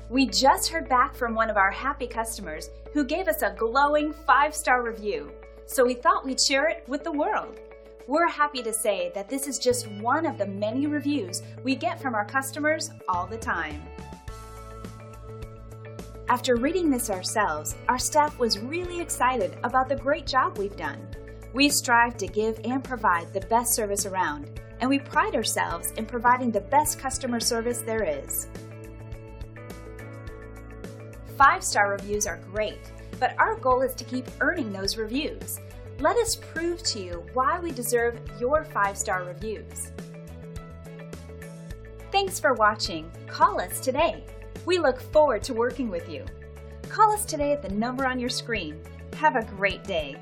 We just heard back from one of our happy customers who gave us a glowing 5-star review, so we thought we'd share it with the world. We're happy to say that this is just one of the many reviews we get from our customers all the time. After reading this ourselves, our staff was really excited about the great job we've done. We strive to give and provide the best service around, and we pride ourselves in providing the best customer service there is. 5-star reviews are great, but our goal is to keep earning those reviews. Let us prove to you why we deserve your 5-star reviews. Thanks for watching. Call us today. We look forward to working with you. Call us today at the number on your screen. Have a great day.